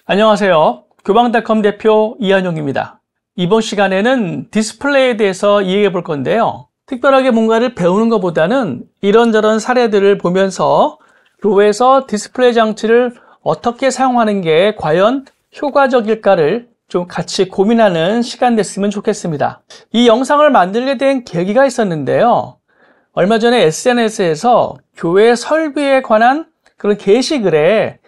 안녕하세요. 교방닷컴 대표 이한용입니다. 이번 시간에는 디스플레이에 대해서 이야기해 볼 건데요. 특별하게 뭔가를 배우는 것보다는 이런저런 사례들을 보면서 로에서 디스플레이 장치를 어떻게 사용하는 게 과연 효과적일까를 좀 같이 고민하는 시간 됐으면 좋겠습니다. 이 영상을 만들게 된 계기가 있었는데요. 얼마 전에 SNS에서 교회 설비에 관한 그런 게시글에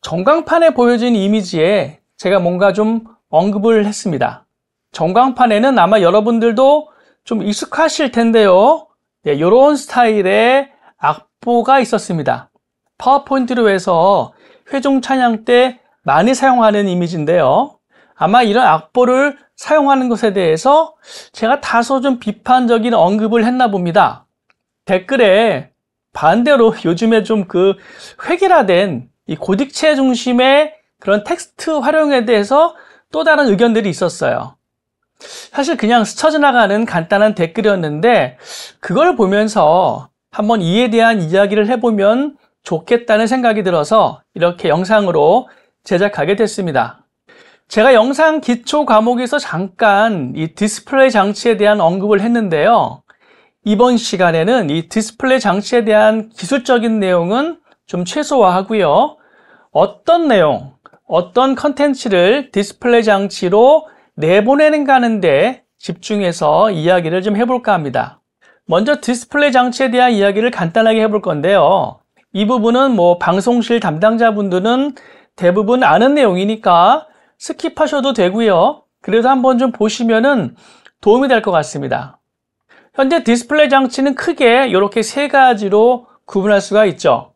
전광판에 보여진 이미지에 제가 뭔가 좀 언급을 했습니다. 전광판에는 아마 여러분들도 좀 익숙하실 텐데요. 네, 이런 스타일의 악보가 있었습니다. 파워포인트로 해서 회중 찬양 때 많이 사용하는 이미지인데요. 아마 이런 악보를 사용하는 것에 대해서 제가 다소 좀 비판적인 언급을 했나 봅니다. 댓글에 반대로 요즘에 좀 획일화된 이 고딕체 중심의 그런 텍스트 활용에 대해서 또 다른 의견들이 있었어요. 사실 그냥 스쳐 지나가는 간단한 댓글이었는데 그걸 보면서 한번 이에 대한 이야기를 해보면 좋겠다는 생각이 들어서 이렇게 영상으로 제작하게 됐습니다. 제가 영상 기초 과목에서 잠깐 이 디스플레이 장치에 대한 언급을 했는데요. 이번 시간에는 이 디스플레이 장치에 대한 기술적인 내용은 좀 최소화하고요. 어떤 내용, 어떤 컨텐츠를 디스플레이 장치로 내보내는가 하는데 집중해서 이야기를 좀 해볼까 합니다. 먼저 디스플레이 장치에 대한 이야기를 간단하게 해볼 건데요. 이 부분은 방송실 담당자분들은 대부분 아는 내용이니까 스킵하셔도 되고요. 그래도 한번 좀 보시면은 도움이 될 것 같습니다. 현재 디스플레이 장치는 크게 이렇게 세 가지로 구분할 수가 있죠.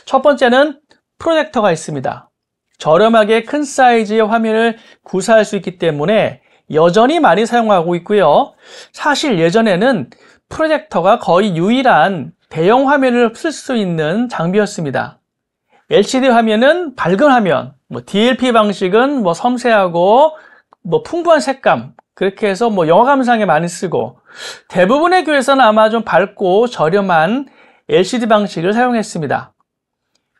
첫 번째는 프로젝터가 있습니다. 저렴하게 큰 사이즈의 화면을 구사할 수 있기 때문에 여전히 많이 사용하고 있고요. 사실 예전에는 프로젝터가 거의 유일한 대형 화면을 쓸 수 있는 장비였습니다. LCD 화면은 밝은 화면, DLP 방식은 섬세하고 풍부한 색감, 그렇게 해서 영화 감상에 많이 쓰고 대부분의 교회에서는 아마 좀 밝고 저렴한 LCD 방식을 사용했습니다.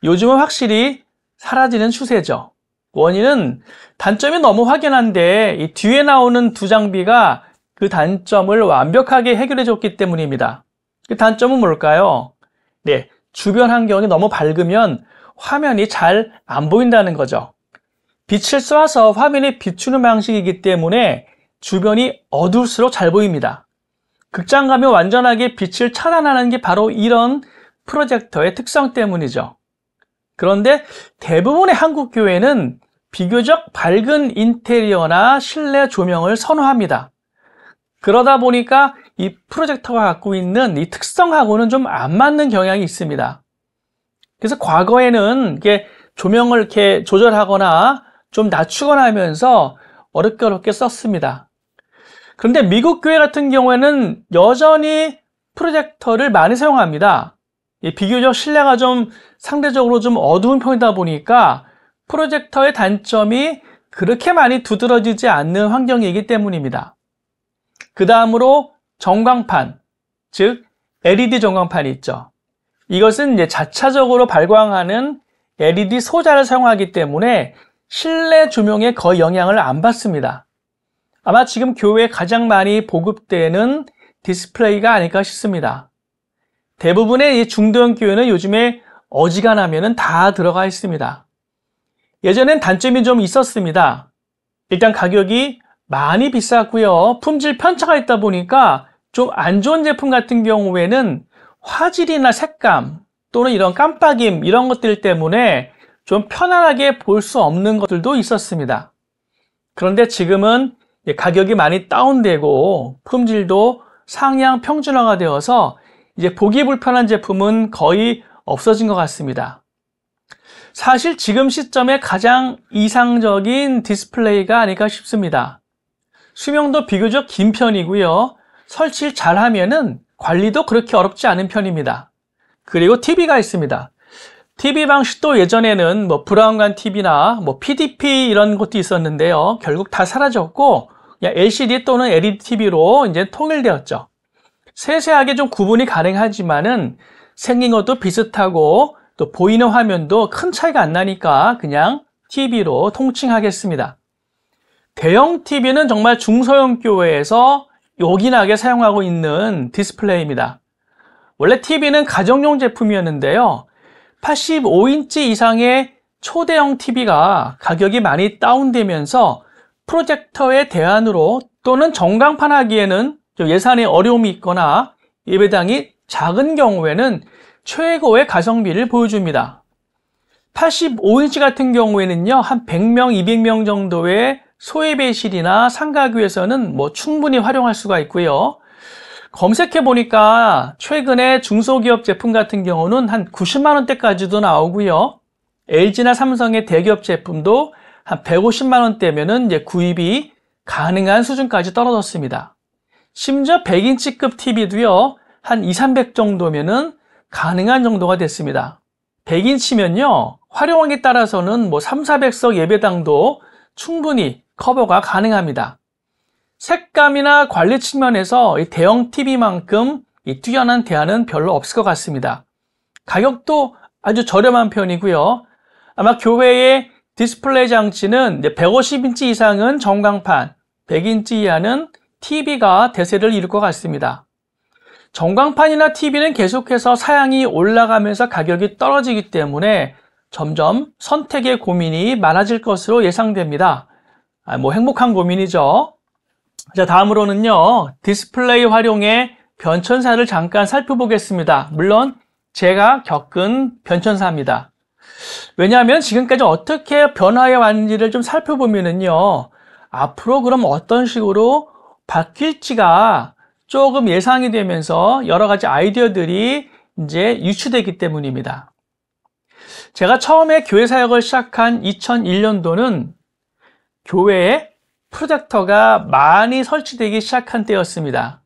요즘은 확실히 사라지는 추세죠. 원인은 단점이 너무 확연한데 이 뒤에 나오는 두 장비가 그 단점을 완벽하게 해결해 줬기 때문입니다. 그 단점은 뭘까요? 네, 주변 환경이 너무 밝으면 화면이 잘 안 보인다는 거죠. 빛을 쏴서 화면에 비추는 방식이기 때문에 주변이 어두울수록 잘 보입니다. 극장 가면 완전하게 빛을 차단하는 게 바로 이런 프로젝터의 특성 때문이죠. 그런데 대부분의 한국 교회는 비교적 밝은 인테리어나 실내 조명을 선호합니다. 그러다 보니까 이 프로젝터가 갖고 있는 이 특성하고는 좀 안 맞는 경향이 있습니다. 그래서 과거에는 이게 조명을 이렇게 조절하거나 좀 낮추거나 하면서 어렵게 썼습니다. 그런데 미국 교회 같은 경우에는 여전히 프로젝터를 많이 사용합니다. 비교적 실내가 좀 상대적으로 좀 어두운 편이다 보니까 프로젝터의 단점이 그렇게 많이 두드러지지 않는 환경이기 때문입니다. 그 다음으로 전광판, 즉 LED 전광판이 있죠. 이것은 이제 자차적으로 발광하는 LED 소자를 사용하기 때문에 실내 조명에 거의 영향을 안 받습니다. 아마 지금 교회에 가장 많이 보급되는 디스플레이가 아닐까 싶습니다. 대부분의 이 중도형 교회는 요즘에 어지간하면 다 들어가 있습니다. 예전엔 단점이 좀 있었습니다. 일단 가격이 많이 비쌌고요. 품질 편차가 있다 보니까 좀 안 좋은 제품 같은 경우에는 화질이나 색감 또는 이런 깜빡임 이런 것들 때문에 좀 편안하게 볼 수 없는 것들도 있었습니다. 그런데 지금은 가격이 많이 다운되고 품질도 상향 평준화가 되어서 이제 보기 불편한 제품은 거의 없어진 것 같습니다. 사실 지금 시점에 가장 이상적인 디스플레이가 아닐까 싶습니다. 수명도 비교적 긴 편이고요. 설치를 잘하면은 관리도 그렇게 어렵지 않은 편입니다. 그리고 TV가 있습니다. TV 방식도 예전에는 브라운관 TV나 PDP 이런 것도 있었는데요. 결국 다 사라졌고 LCD 또는 LED TV로 이제 통일되었죠. 세세하게 좀 구분이 가능하지만은 생긴 것도 비슷하고 또 보이는 화면도 큰 차이가 안 나니까 그냥 TV로 통칭하겠습니다. 대형 TV는 정말 중소형 교회에서 요긴하게 사용하고 있는 디스플레이입니다. 원래 TV는 가정용 제품이었는데요. 85인치 이상의 초대형 TV가 가격이 많이 다운되면서 프로젝터의 대안으로 또는 전광판 하기에는 예산에 어려움이 있거나 예배당이 작은 경우에는 최고의 가성비를 보여줍니다. 85인치 같은 경우에는요, 한 100명, 200명 정도의 소예배실이나 상가교에서는 충분히 활용할 수가 있고요. 검색해 보니까 최근에 중소기업 제품 같은 경우는 한 90만 원대까지도 나오고요. LG나 삼성의 대기업 제품도 한 150만 원대면은 이제 구입이 가능한 수준까지 떨어졌습니다. 심지어 100인치급 TV도요, 한 200, 300 정도면은 가능한 정도가 됐습니다. 100인치면요, 활용하기에 따라서는 3, 400석 예배당도 충분히 커버가 가능합니다. 색감이나 관리 측면에서 이 대형 TV만큼 뛰어난 대안은 별로 없을 것 같습니다. 가격도 아주 저렴한 편이고요. 아마 교회의 디스플레이 장치는 150인치 이상은 전광판, 100인치 이하는 TV가 대세를 이룰 것 같습니다. 전광판이나 TV는 계속해서 사양이 올라가면서 가격이 떨어지기 때문에 점점 선택의 고민이 많아질 것으로 예상됩니다. 행복한 고민이죠. 자, 다음으로는요, 디스플레이 활용의 변천사를 잠깐 살펴보겠습니다. 물론 제가 겪은 변천사입니다. 왜냐하면 지금까지 어떻게 변화해 왔는지를 좀 살펴보면은요, 앞으로 그럼 어떤 식으로 바뀔지가 조금 예상이 되면서 여러 가지 아이디어들이 이제 유추되기 때문입니다. 제가 처음에 교회 사역을 시작한 2001년도는 교회에 프로젝터가 많이 설치되기 시작한 때였습니다.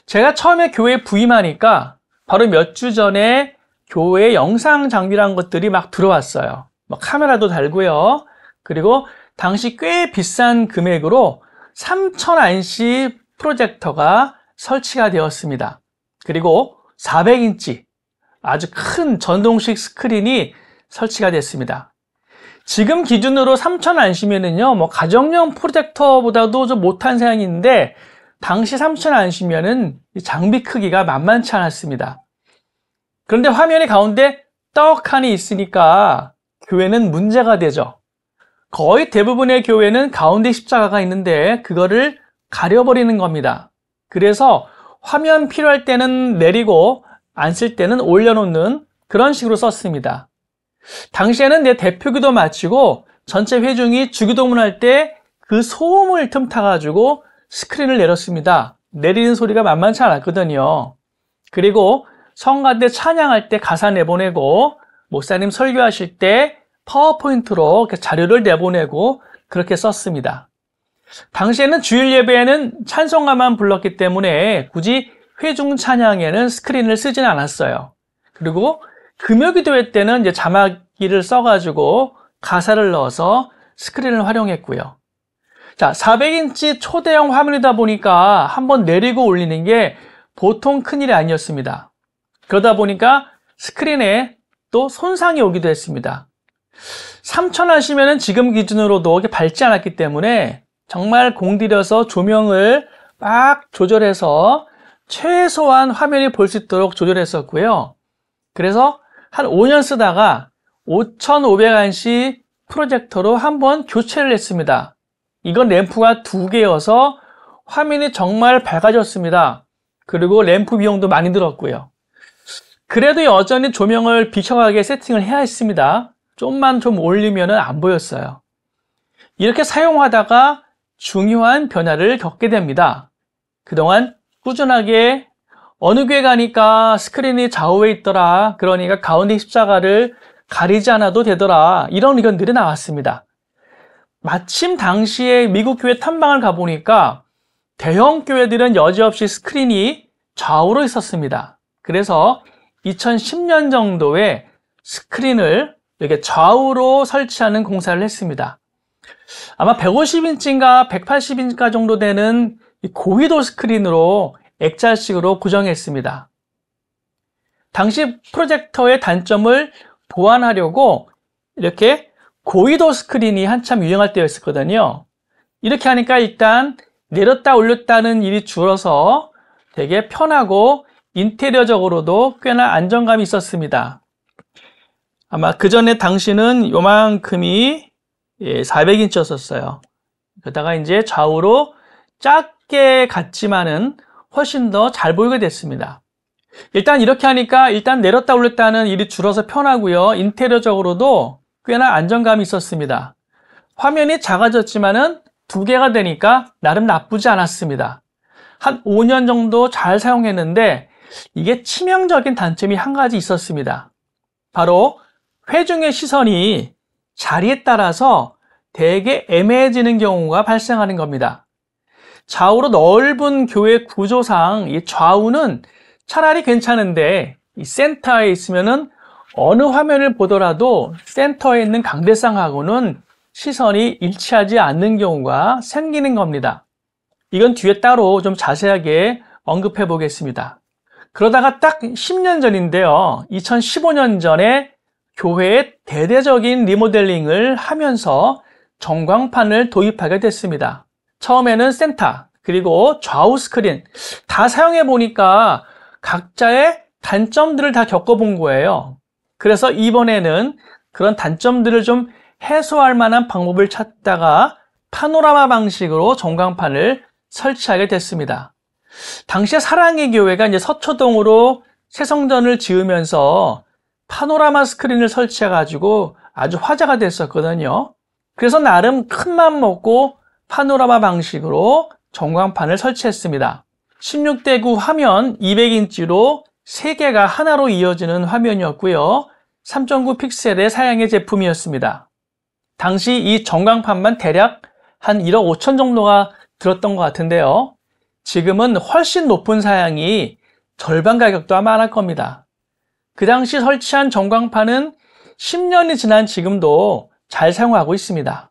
제가 처음에 교회에 부임하니까 바로 몇 주 전에 교회 영상 장비라는 것들이 막 들어왔어요. 카메라도 달고요. 그리고 당시 꽤 비싼 금액으로 3,000안시 프로젝터가 설치가 되었습니다. 그리고 400인치 아주 큰 전동식 스크린이 설치가 됐습니다. 지금 기준으로 3,000안시면은요, 가정용 프로젝터보다도 좀 못한 사양이 있는데, 당시 3,000안시면은 장비 크기가 만만치 않았습니다. 그런데 화면이 가운데 떡하니 있으니까 교회는 문제가 되죠. 거의 대부분의 교회는 가운데 십자가가 있는데 그거를 가려버리는 겁니다. 그래서 화면 필요할 때는 내리고 안 쓸 때는 올려놓는 그런 식으로 썼습니다. 당시에는 내 대표기도 마치고 전체 회중이 주기도문 할 때 그 소음을 틈타가지고 스크린을 내렸습니다. 내리는 소리가 만만치 않았거든요. 그리고 성가대 찬양할 때 가사 내보내고 목사님 설교하실 때 파워포인트로 자료를 내보내고 그렇게 썼습니다. 당시에는 주일 예배에는 찬송가만 불렀기 때문에 굳이 회중 찬양에는 스크린을 쓰지는 않았어요. 그리고 금요기도회 때는 이제 자막기를 써가지고 가사를 넣어서 스크린을 활용했고요. 자, 400인치 초대형 화면이다 보니까 한번 내리고 올리는 게 보통 큰일이 아니었습니다. 그러다 보니까 스크린에 또 손상이 오기도 했습니다. 3,000안시면은 지금 기준으로도 밝지 않았기 때문에 정말 공들여서 조명을 막 조절해서 최소한 화면이 볼 수 있도록 조절했었고요. 그래서 한 5년 쓰다가 5,500안시 프로젝터로 한번 교체를 했습니다. 이건 램프가 2개여서 화면이 정말 밝아졌습니다. 그리고 램프 비용도 많이 들었고요. 그래도 여전히 조명을 비켜가게 세팅을 해야 했습니다. 좀만 좀 올리면 안 보였어요. 이렇게 사용하다가 중요한 변화를 겪게 됩니다. 그동안 꾸준하게 어느 교회 가니까 스크린이 좌우에 있더라. 그러니까 가운데 십자가를 가리지 않아도 되더라. 이런 의견들이 나왔습니다. 마침 당시에 미국 교회 탐방을 가보니까 대형 교회들은 여지없이 스크린이 좌우로 있었습니다. 그래서 2010년 정도에 스크린을 이렇게 좌우로 설치하는 공사를 했습니다. 아마 150인치인가 180인치가 정도 되는 고위도 스크린으로 액자식으로 고정했습니다. 당시 프로젝터의 단점을 보완하려고 이렇게 고위도 스크린이 한참 유행할 때였었거든요. 이렇게 하니까 일단 내렸다 올렸다는 일이 줄어서 되게 편하고 인테리어적으로도 꽤나 안정감이 있었습니다. 아마 그 전에 당시는 요만큼이 400인치였었어요. 그러다가 이제 좌우로 작게 갔지만은 훨씬 더 잘 보이게 됐습니다. 일단 이렇게 하니까 일단 내렸다 올렸다는 일이 줄어서 편하고요. 인테리어적으로도 꽤나 안정감이 있었습니다. 화면이 작아졌지만은 2개가 되니까 나름 나쁘지 않았습니다. 한 5년 정도 잘 사용했는데 이게 치명적인 단점이 한 가지 있었습니다. 바로 회중의 시선이 자리에 따라서 되게 애매해지는 경우가 발생하는 겁니다. 좌우로 넓은 교회 구조상 이 좌우는 차라리 괜찮은데 이 센터에 있으면은 어느 화면을 보더라도 센터에 있는 강대상하고는 시선이 일치하지 않는 경우가 생기는 겁니다. 이건 뒤에 따로 좀 자세하게 언급해 보겠습니다. 그러다가 딱 10년 전인데요. 2015년 전에 교회에 대대적인 리모델링을 하면서 전광판을 도입하게 됐습니다. 처음에는 센터, 그리고 좌우 스크린 다 사용해 보니까 각자의 단점들을 다 겪어본 거예요. 그래서 이번에는 그런 단점들을 좀 해소할 만한 방법을 찾다가 파노라마 방식으로 전광판을 설치하게 됐습니다. 당시에 사랑의 교회가 이제 서초동으로 새성전을 지으면서 파노라마 스크린을 설치해가지고 아주 화제가 됐었거든요. 그래서 나름 큰 맘 먹고 파노라마 방식으로 전광판을 설치했습니다. 16:9 화면 200인치로 3개가 하나로 이어지는 화면이었고요. 3.9 픽셀의 사양의 제품이었습니다. 당시 이 전광판만 대략 한 1억 5천 정도가 들었던 것 같은데요. 지금은 훨씬 높은 사양이 절반 가격도 아마 안 할 겁니다. 그 당시 설치한 전광판은 10년이 지난 지금도 잘 사용하고 있습니다.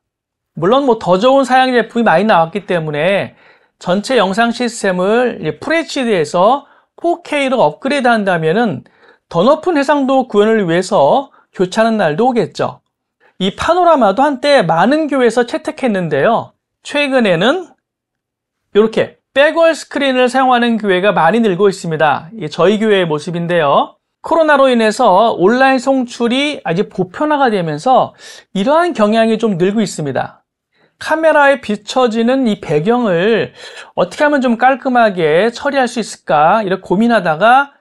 물론 더 좋은 사양 제품이 많이 나왔기 때문에 전체 영상 시스템을 FHD에서 4K로 업그레이드 한다면은 더 높은 해상도 구현을 위해서 교체하는 날도 오겠죠. 이 파노라마도 한때 많은 교회에서 채택했는데요. 최근에는 이렇게 백월 스크린을 사용하는 교회가 많이 늘고 있습니다. 저희 교회의 모습인데요. 코로나로 인해서 온라인 송출이 아주 보편화가 되면서 이러한 경향이 좀 늘고 있습니다. 카메라에 비춰지는 이 배경을 어떻게 하면 좀 깔끔하게 처리할 수 있을까 이렇게 고민하다가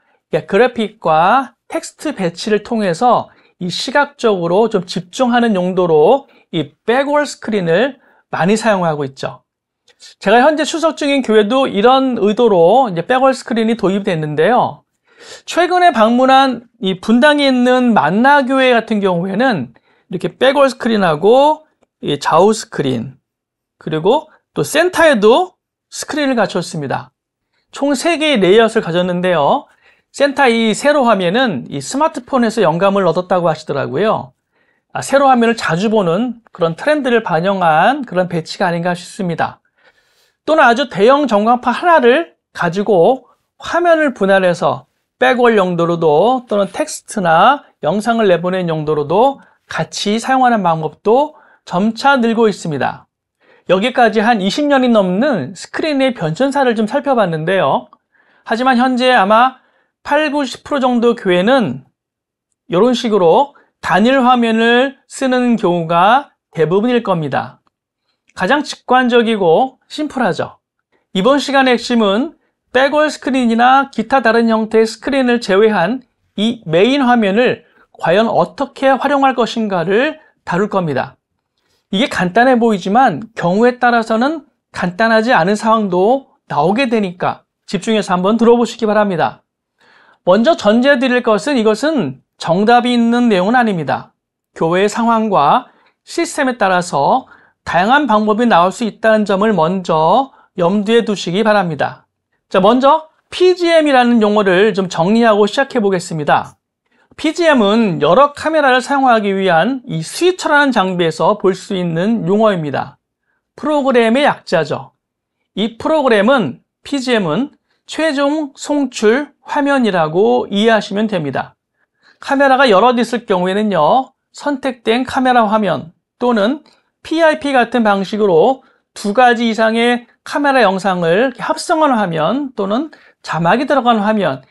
그래픽과 텍스트 배치를 통해서 이 시각적으로 좀 집중하는 용도로 이 백월 스크린을 많이 사용하고 있죠. 제가 현재 출석 중인 교회도 이런 의도로 이제 백월 스크린이 도입됐는데요. 최근에 방문한 이 분당에 있는 만나교회 같은 경우에는 이렇게 백월 스크린하고 이 좌우 스크린, 그리고 또 센터에도 스크린을 갖췄습니다. 총 3개의 레이아웃을 가졌는데요. 센터 이 세로 화면은 이 스마트폰에서 영감을 얻었다고 하시더라고요. 세로 화면을 자주 보는 그런 트렌드를 반영한 그런 배치가 아닌가 싶습니다. 또는 아주 대형 전광판 하나를 가지고 화면을 분할해서 백월 용도로도 또는 텍스트나 영상을 내보내는 용도로도 같이 사용하는 방법도 점차 늘고 있습니다. 여기까지 한 20년이 넘는 스크린의 변천사를 좀 살펴봤는데요. 하지만 현재 아마 80~90% 정도 교회는 이런 식으로 단일 화면을 쓰는 경우가 대부분일 겁니다. 가장 직관적이고 심플하죠. 이번 시간의 핵심은 백월 스크린이나 기타 다른 형태의 스크린을 제외한 이 메인 화면을 과연 어떻게 활용할 것인가를 다룰 겁니다. 이게 간단해 보이지만 경우에 따라서는 간단하지 않은 상황도 나오게 되니까 집중해서 한번 들어보시기 바랍니다. 먼저 전제 드릴 것은 이것은 정답이 있는 내용은 아닙니다. 교회의 상황과 시스템에 따라서 다양한 방법이 나올 수 있다는 점을 먼저 염두에 두시기 바랍니다. 자, 먼저 PGM이라는 용어를 좀 정리하고 시작해 보겠습니다. PGM은 여러 카메라를 사용하기 위한 이 스위처라는 장비에서 볼 수 있는 용어입니다. 프로그램의 약자죠. 이 프로그램은 PGM은 최종 송출 화면이라고 이해하시면 됩니다. 카메라가 여럿 있을 경우에는요, 선택된 카메라 화면, 또는 PIP 같은 방식으로 두 가지 이상의 카메라 영상을 합성한 화면 또는 자막이 들어간 화면,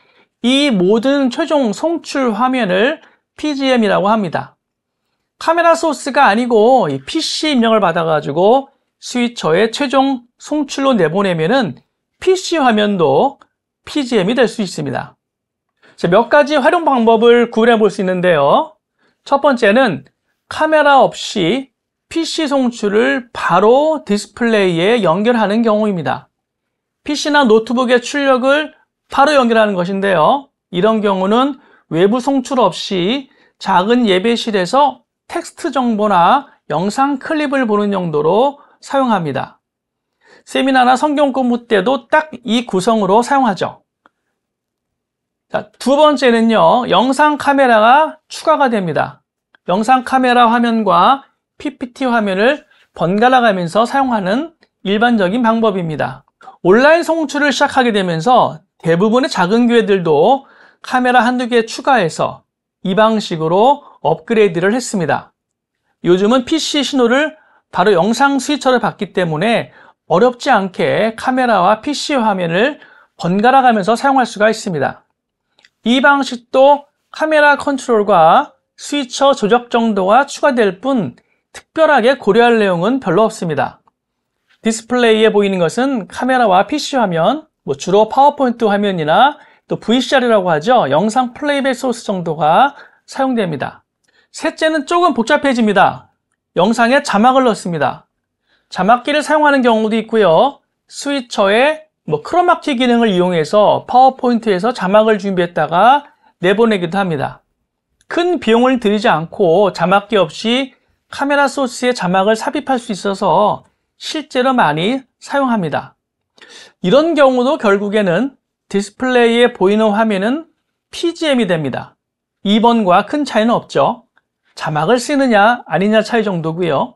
이 모든 최종 송출 화면을 PGM이라고 합니다. 카메라 소스가 아니고 PC 입력을 받아가지고 스위처에 최종 송출로 내보내면은 PC 화면도 PGM이 될 수 있습니다. 몇 가지 활용 방법을 구분해 볼 수 있는데요. 첫 번째는 카메라 없이 PC 송출을 바로 디스플레이에 연결하는 경우입니다. PC나 노트북의 출력을 바로 연결하는 것인데요. 이런 경우는 외부 송출 없이 작은 예배실에서 텍스트 정보나 영상 클립을 보는 용도로 사용합니다. 세미나나 성경 공부 때도 딱 이 구성으로 사용하죠. 자, 두 번째는요, 영상 카메라가 추가가 됩니다. 영상 카메라 화면과 PPT 화면을 번갈아 가면서 사용하는 일반적인 방법입니다. 온라인 송출을 시작하게 되면서 대부분의 작은 교회들도 카메라 한두 개 추가해서 이 방식으로 업그레이드를 했습니다. 요즘은 PC 신호를 바로 영상 스위처를 받기 때문에 어렵지 않게 카메라와 PC 화면을 번갈아 가면서 사용할 수가 있습니다. 이 방식도 카메라 컨트롤과 스위처 조작 정도가 추가될 뿐 특별하게 고려할 내용은 별로 없습니다. 디스플레이에 보이는 것은 카메라와 PC 화면, 주로 파워포인트 화면이나 또 VCR이라고 하죠. 영상 플레이백 소스 정도가 사용됩니다. 셋째는 조금 복잡해집니다. 영상에 자막을 넣습니다. 자막기를 사용하는 경우도 있고요. 스위처에 크로마키 기능을 이용해서 파워포인트에서 자막을 준비했다가 내보내기도 합니다. 큰 비용을 들이지 않고 자막기 없이 카메라 소스에 자막을 삽입할 수 있어서 실제로 많이 사용합니다. 이런 경우도 결국에는 디스플레이에 보이는 화면은 PGM이 됩니다. 2번과 큰 차이는 없죠. 자막을 쓰느냐 아니냐 차이 정도고요.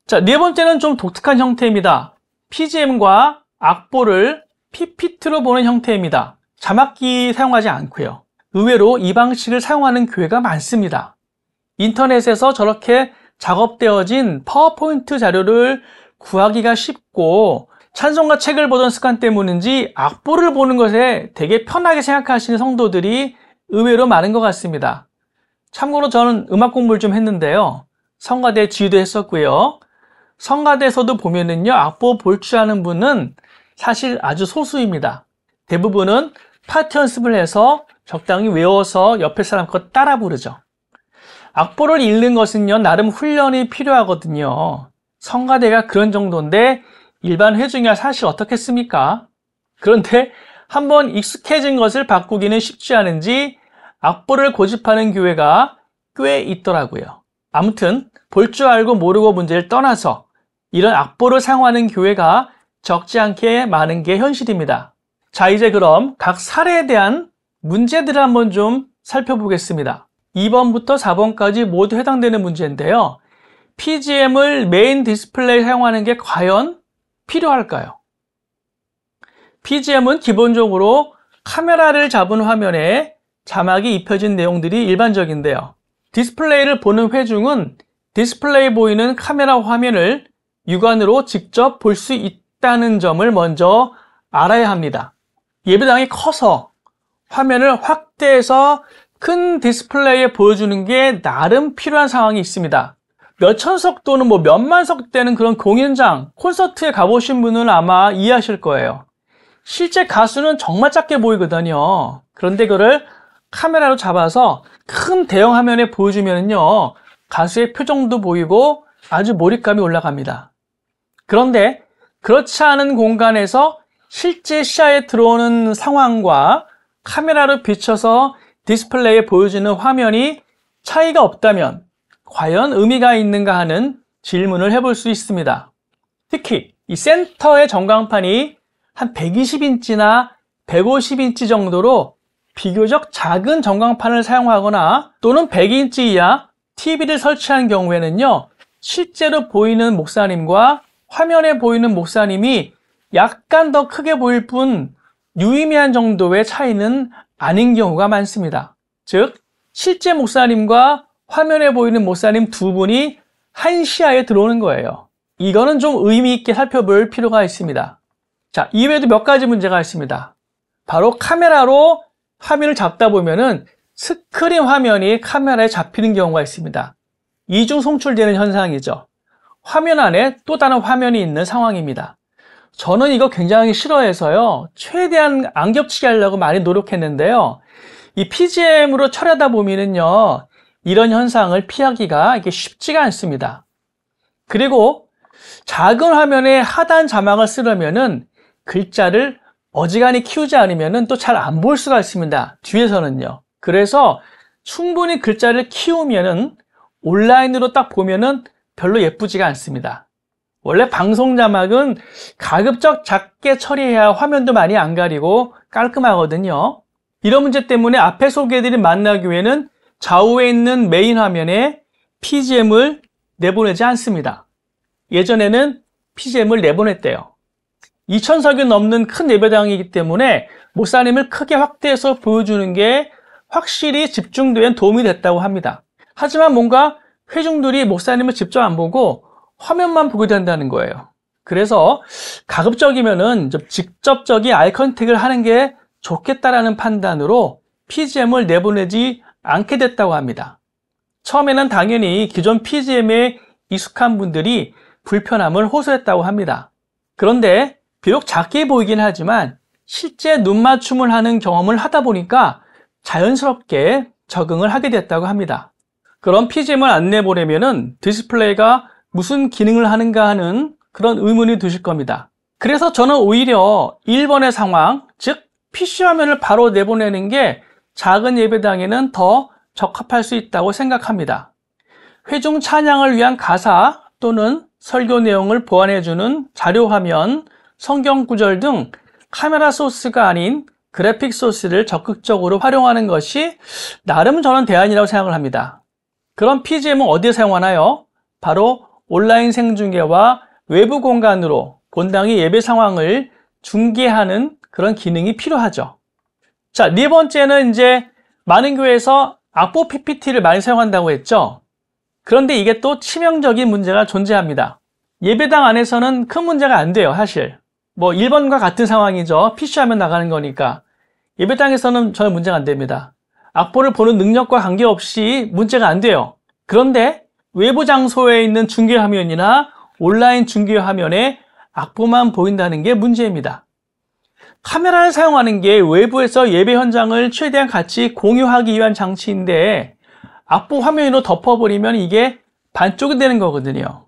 자, 네 번째는 좀 독특한 형태입니다. PGM과 악보를 PPT로 보는 형태입니다. 자막기 사용하지 않고요. 의외로 이 방식을 사용하는 교회가 많습니다. 인터넷에서 저렇게 작업되어진 파워포인트 자료를 구하기가 쉽고 찬송가 책을 보던 습관 때문인지 악보를 보는 것에 되게 편하게 생각하시는 성도들이 의외로 많은 것 같습니다. 참고로 저는 음악 공부를 좀 했는데요. 성가대 지휘도 했었고요. 성가대에서도 보면은요, 악보 볼 줄 아는 분은 사실 아주 소수입니다. 대부분은 파트 연습을 해서 적당히 외워서 옆에 사람 거 따라 부르죠. 악보를 읽는 것은요, 나름 훈련이 필요하거든요. 성가대가 그런 정도인데 일반 회중이야 사실 어떻겠습니까? 그런데 한번 익숙해진 것을 바꾸기는 쉽지 않은지 악보를 고집하는 교회가 꽤 있더라고요. 아무튼 볼 줄 알고 모르고 문제를 떠나서 이런 악보를 사용하는 교회가 적지 않게 많은 게 현실입니다. 자, 이제 그럼 각 사례에 대한 문제들을 한번 좀 살펴보겠습니다. 2번부터 4번까지 모두 해당되는 문제인데요. PGM을 메인 디스플레이에 사용하는 게 과연 필요할까요? PGM은 기본적으로 카메라를 잡은 화면에 자막이 입혀진 내용들이 일반적인데요. 디스플레이를 보는 회중은 디스플레이에 보이는 카메라 화면을 육안으로 직접 볼 수 있다는 점을 먼저 알아야 합니다. 예배당이 커서 화면을 확대해서 큰 디스플레이에 보여주는 게 나름 필요한 상황이 있습니다. 몇천석 또는 몇만석 되는 그런 공연장, 콘서트에 가보신 분은 아마 이해하실 거예요. 실제 가수는 정말 작게 보이거든요. 그런데 그걸 카메라로 잡아서 큰 대형 화면에 보여주면요, 가수의 표정도 보이고 아주 몰입감이 올라갑니다. 그런데 그렇지 않은 공간에서 실제 시야에 들어오는 상황과 카메라로 비춰서 디스플레이에 보여주는 화면이 차이가 없다면 과연 의미가 있는가 하는 질문을 해볼 수 있습니다. 특히 이 센터의 전광판이 한 120인치나 150인치 정도로 비교적 작은 전광판을 사용하거나 또는 100인치 이하 TV를 설치한 경우에는요, 실제로 보이는 목사님과 화면에 보이는 목사님이 약간 더 크게 보일 뿐 유의미한 정도의 차이는 아닌 경우가 많습니다. 즉, 실제 목사님과 화면에 보이는 목사님 두 분이 한 시야에 들어오는 거예요. 이거는 좀 의미 있게 살펴볼 필요가 있습니다. 자, 이외에도 몇 가지 문제가 있습니다. 바로 카메라로 화면을 잡다 보면은 스크린 화면이 카메라에 잡히는 경우가 있습니다. 이중 송출되는 현상이죠. 화면 안에 또 다른 화면이 있는 상황입니다. 저는 이거 굉장히 싫어해서요. 최대한 안 겹치게 하려고 많이 노력했는데요. 이 PGM으로 촬영하다 보면은요. 이런 현상을 피하기가 이게 쉽지가 않습니다. 그리고 작은 화면에 하단 자막을 쓰려면은 글자를 어지간히 키우지 않으면은 또 잘 안 볼 수가 있습니다. 뒤에서는요. 그래서 충분히 글자를 키우면은 온라인으로 딱 보면은 별로 예쁘지가 않습니다. 원래 방송 자막은 가급적 작게 처리해야 화면도 많이 안 가리고 깔끔하거든요. 이런 문제 때문에 앞에 소개해드린 만나교회는 좌우에 있는 메인 화면에 PGM을 내보내지 않습니다. 예전에는 PGM을 내보냈대요. 2000석이 넘는 큰 예배당이기 때문에 목사님을 크게 확대해서 보여주는 게 확실히 집중도에 도움이 됐다고 합니다. 하지만 뭔가 회중들이 목사님을 직접 안 보고 화면만 보게 된다는 거예요. 그래서 가급적이면은 좀 직접적인 아이 컨택을 하는 게 좋겠다라는 판단으로 PGM을 내보내지 않게 됐다고 합니다. 처음에는 당연히 기존 PGM에 익숙한 분들이 불편함을 호소했다고 합니다. 그런데 비록 작게 보이긴 하지만 실제 눈 맞춤을 하는 경험을 하다 보니까 자연스럽게 적응을 하게 됐다고 합니다. 그런 PGM을 안 내보내면은 디스플레이가 무슨 기능을 하는가 하는 그런 의문이 드실 겁니다. 그래서 저는 오히려 1번의 상황, 즉 PC 화면을 바로 내보내는 게 작은 예배당에는 더 적합할 수 있다고 생각합니다. 회중 찬양을 위한 가사 또는 설교 내용을 보완해주는 자료 화면, 성경 구절 등 카메라 소스가 아닌 그래픽 소스를 적극적으로 활용하는 것이 나름 저는 대안이라고 생각을 합니다. 그럼 PGM은 어디에 사용하나요? 바로 온라인 생중계와 외부 공간으로 본당의 예배 상황을 중계하는 그런 기능이 필요하죠. 자, 네 번째는 이제 많은 교회에서 악보 PPT를 많이 사용한다고 했죠. 그런데 이게 또 치명적인 문제가 존재합니다. 예배당 안에서는 큰 문제가 안 돼요, 사실. 뭐 1번과 같은 상황이죠. PC하면 나가는 거니까. 예배당에서는 전혀 문제가 안 됩니다. 악보를 보는 능력과 관계없이 문제가 안 돼요. 그런데 외부 장소에 있는 중계 화면이나 온라인 중계 화면에 악보만 보인다는 게 문제입니다. 카메라를 사용하는 게 외부에서 예배 현장을 최대한 같이 공유하기 위한 장치인데 악보 화면으로 덮어버리면 이게 반쪽이 되는 거거든요.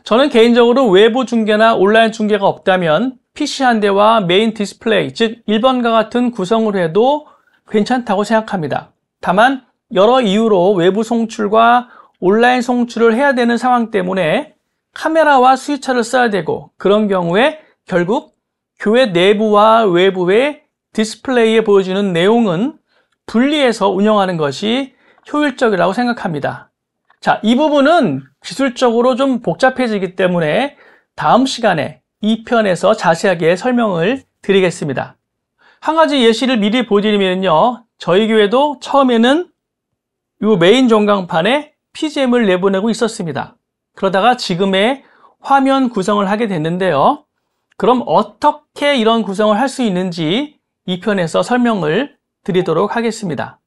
저는 개인적으로 외부 중계나 온라인 중계가 없다면 PC 한 대와 메인 디스플레이, 즉 1번과 같은 구성을 해도 괜찮다고 생각합니다. 다만 여러 이유로 외부 송출과 온라인 송출을 해야 되는 상황 때문에 카메라와 스위처를 써야 되고 그런 경우에 결국 교회 내부와 외부의 디스플레이에 보여주는 내용은 분리해서 운영하는 것이 효율적이라고 생각합니다. 자, 이 부분은 기술적으로 좀 복잡해지기 때문에 다음 시간에 2편에서 자세하게 설명을 드리겠습니다. 한 가지 예시를 미리 보여드리면요. 저희 교회도 처음에는 이 메인 전광판에 PGM을 내보내고 있었습니다. 그러다가 지금의 화면 구성을 하게 됐는데요. 그럼 어떻게 이런 구성을 할 수 있는지 2편에서 설명을 드리도록 하겠습니다.